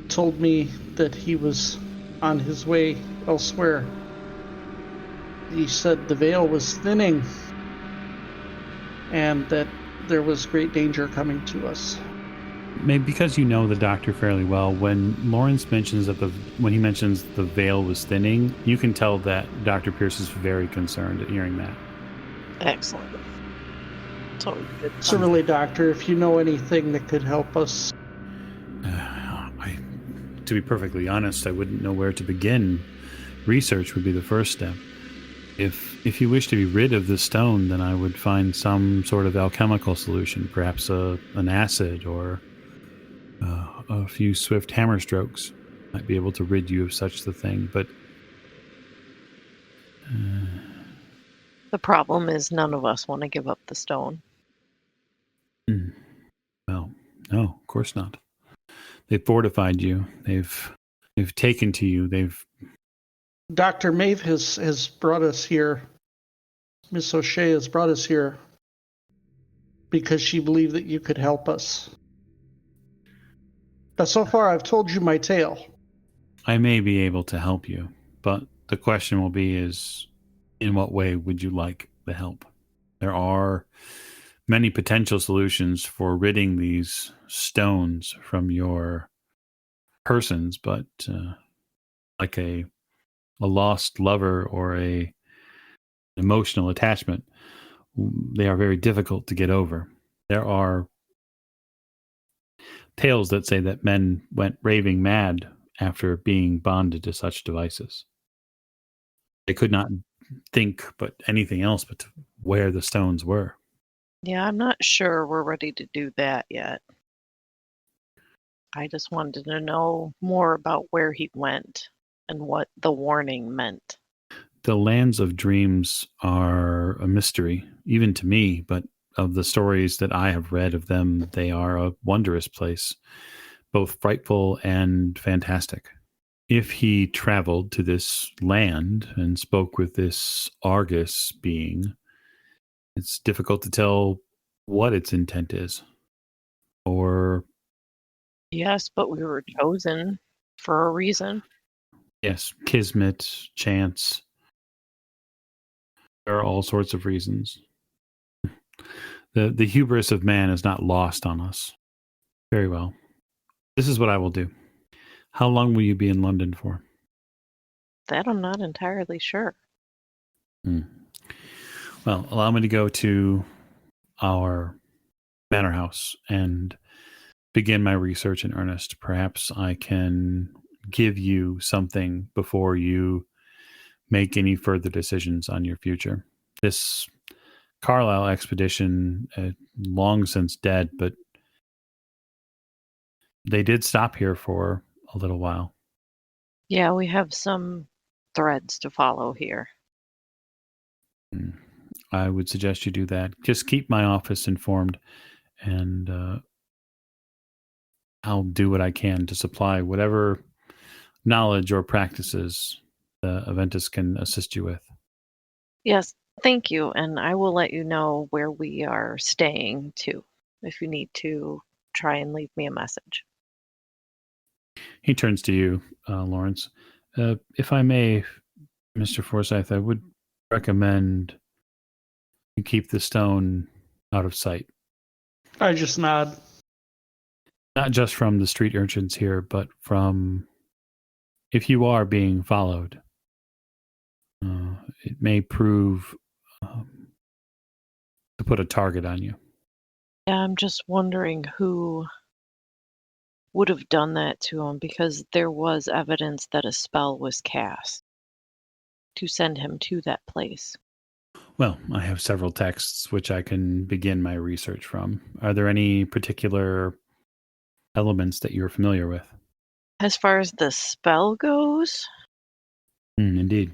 Told me that he was on his way elsewhere. He said the veil was thinning and that there was great danger coming to us. Maybe because you know the doctor fairly well, when Lawrence mentions when he mentions the veil was thinning, you can tell that Dr. Pierce is very concerned at hearing that. Excellent. It's always good. So really, Doctor, if you know anything that could help us. To be perfectly honest, I wouldn't know where to begin. Research would be the first step. If you wish to be rid of the stone, then I would find some sort of alchemical solution, perhaps an acid or a few swift hammer strokes might be able to rid you of such the thing. But The problem is none of us want to give up the stone. well, no, of course not. They've fortified you. They've taken to you. Dr. Meave has brought us here. Miss O'Shea has brought us here because she believed that you could help us. But so far, I've told you my tale. I may be able to help you, but the question will be is, in what way would you like the help? There are many potential solutions for ridding these stones from your persons, but like a lost lover or a emotional attachment, they are very difficult to get over. There are tales that say that men went raving mad after being bonded to such devices. They could not think but anything else but where the stones were. Yeah, I'm not sure we're ready to do that yet. I just wanted to know more about where he went and what the warning meant. The lands of dreams are a mystery, even to me, but of the stories that I have read of them, they are a wondrous place, both frightful and fantastic. If he traveled to this land and spoke with this Argus being, it's difficult to tell what its intent is. Or, Yes, but we were chosen for a reason. yes, kismet, chance. There are all sorts of reasons. The hubris of man is not lost on us. Very well. This is what I will do. How long will you be in London for? That I'm not entirely sure. Well, allow me to go to our manor house and begin my research in earnest. Perhaps I can give you something before you make any further decisions on your future. This Carlisle expedition, long since dead, but they did stop here for a little while. Yeah, we have some threads to follow here. I would suggest you do that. Just keep my office informed, and I'll do what I can to supply whatever knowledge or practices Aventus can assist you with. Yes, thank you. And I will let you know where we are staying too, if you need to try and leave me a message. He turns to you, Lawrence. If I may, Mr. Forsyth, I would recommend you keep the stone out of sight. I just nod. Not just from the street urchins here, but from if you are being followed. It may prove to put a target on you. Yeah, I'm just wondering who would have done that to him, because there was evidence that a spell was cast to send him to that place. Well, I have several texts which I can begin my research from. Are there any particular elements that you're familiar with? As far as the spell goes, Indeed.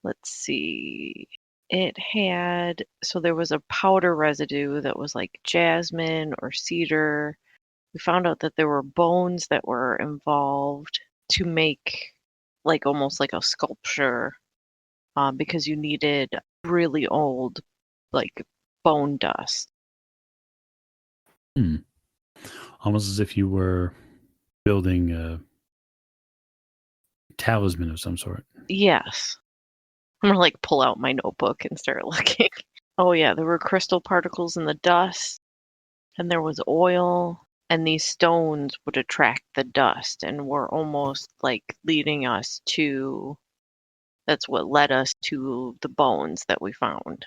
let's see. It had, so there was a powder residue that was like jasmine or cedar. We found out that there were bones that were involved to make like almost like a sculpture, because you needed really old like bone dust. Almost as if you were building talisman of some sort. Yes. I'm gonna like pull out my notebook and start looking. Oh yeah, there were crystal particles in the dust, and there was oil, and these stones would attract the dust and were almost like leading us to. That's what led us to the bones that we found.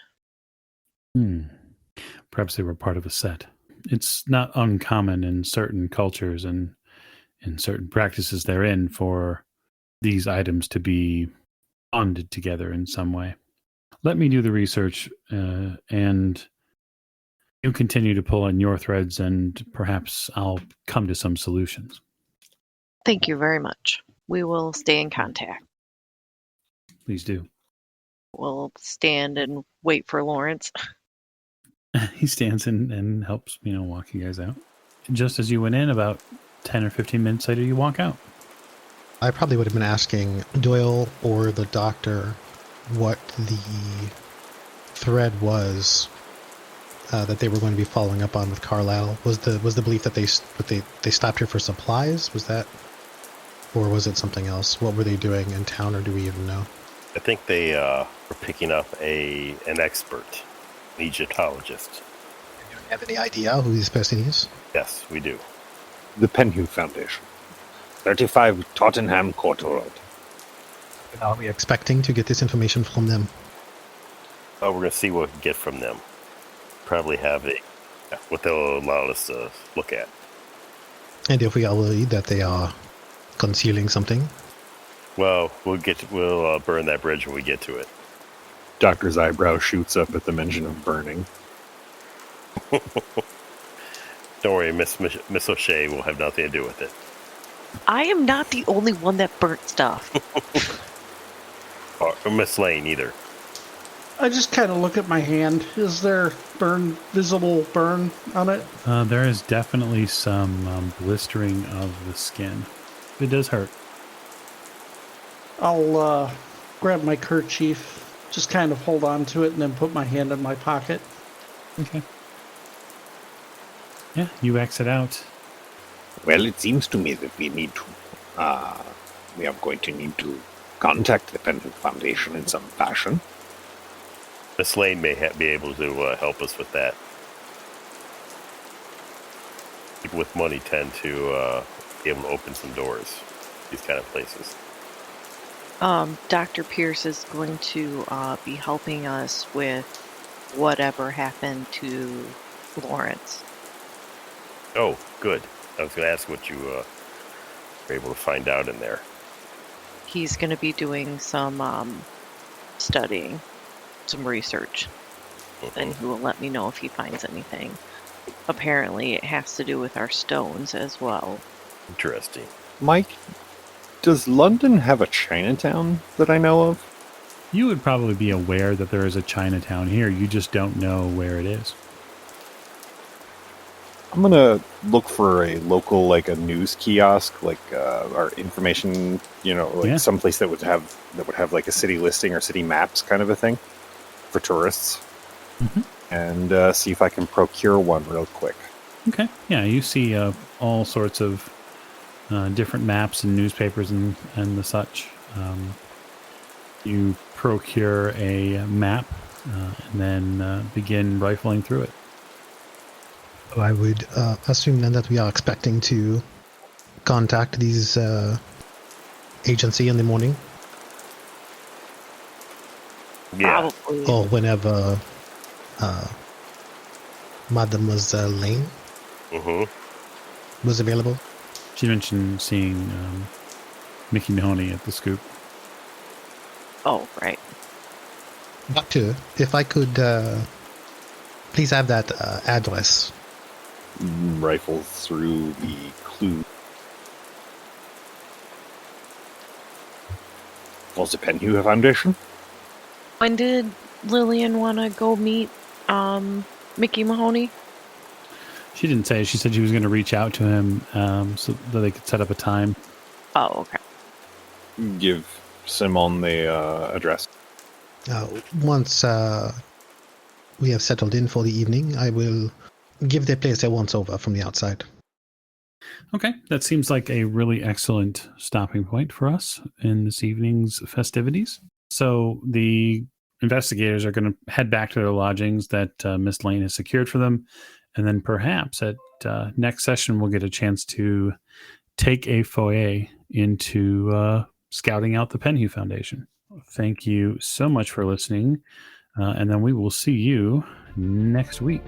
Perhaps they were part of a set. It's not uncommon in certain cultures and in certain practices therein for these items to be bonded together in some way. Let me do the research, and you continue to pull on your threads, and perhaps I'll come to some solutions. Thank you very much. We will stay in contact. Please do. We'll stand and wait for Lawrence. He stands and helps, walk you guys out. Just as you went in, about 10 or 15 minutes later, you walk out. I probably would have been asking Doyle or the doctor what the thread was that they were going to be following up on with Carlisle. Was the belief that they stopped here for supplies? Was that, or was it something else? What were they doing in town, or do we even know? I think they were picking up an expert, an Egyptologist. Do you have any idea who this person is? Yes, we do. The Penhew Foundation, 35 Tottenham Court Road. Are we expecting to get this information from them? We're going to see what we can get from them. Probably have what they'll allow us to look at. And if we are worried that they are concealing something? Well, we'll burn that bridge when we get to it. Doctor's eyebrow shoots up at the mention of burning. Don't worry, Miss O'Shea will have nothing to do with it. I am not the only one that burnt stuff. Or Miss Lane either. I just kind of look at my hand. Is there visible burn on it? There is definitely some blistering of the skin. It does hurt. I'll grab my kerchief, just kind of hold on to it, and then put my hand in my pocket. Okay. Yeah, you exit out. Well, it seems to me that we are going to need to contact the Penhew Foundation in some fashion. Miss Lane may be able to help us with that. People with money tend to be able to open some doors, these kind of places. Dr. Pierce is going to be helping us with whatever happened to Lawrence. Oh, good. I was going to ask what you were able to find out in there. He's going to be doing some studying, some research, and he will let me know if he finds anything. Apparently, it has to do with our stones as well. Interesting. Mike, does London have a Chinatown that I know of? You would probably be aware that there is a Chinatown here. You just don't know where it is. I'm going to look for a local, like a news kiosk, like our information, someplace that would have like a city listing or city maps kind of a thing for tourists. Mm-hmm. And see if I can procure one real quick. Okay. Yeah, you see all sorts of different maps and newspapers and the such. You procure a map and then begin rifling through it. I would assume then that we are expecting to contact these agency in the morning. Yeah. Probably. Or whenever Mademoiselle Lane was available. She mentioned seeing Mickey Mahoney at the Scoop. Oh, right. Doctor, if I could please have that address. Rifle through the clue. Was the Penhew Foundation? When did Lillian want to go meet Mickey Mahoney? She didn't say. She said she was going to reach out to him so that they could set up a time. Oh, okay. Give Simon the address. Once we have settled in for the evening, I will give the place a once-over from the outside. Okay, that seems like a really excellent stopping point for us in this evening's festivities. So the investigators are going to head back to their lodgings that Miss Lane has secured for them. And then perhaps at next session, we'll get a chance to take a foyer into scouting out the Penhue Foundation. Thank you so much for listening. And then we will see you next week.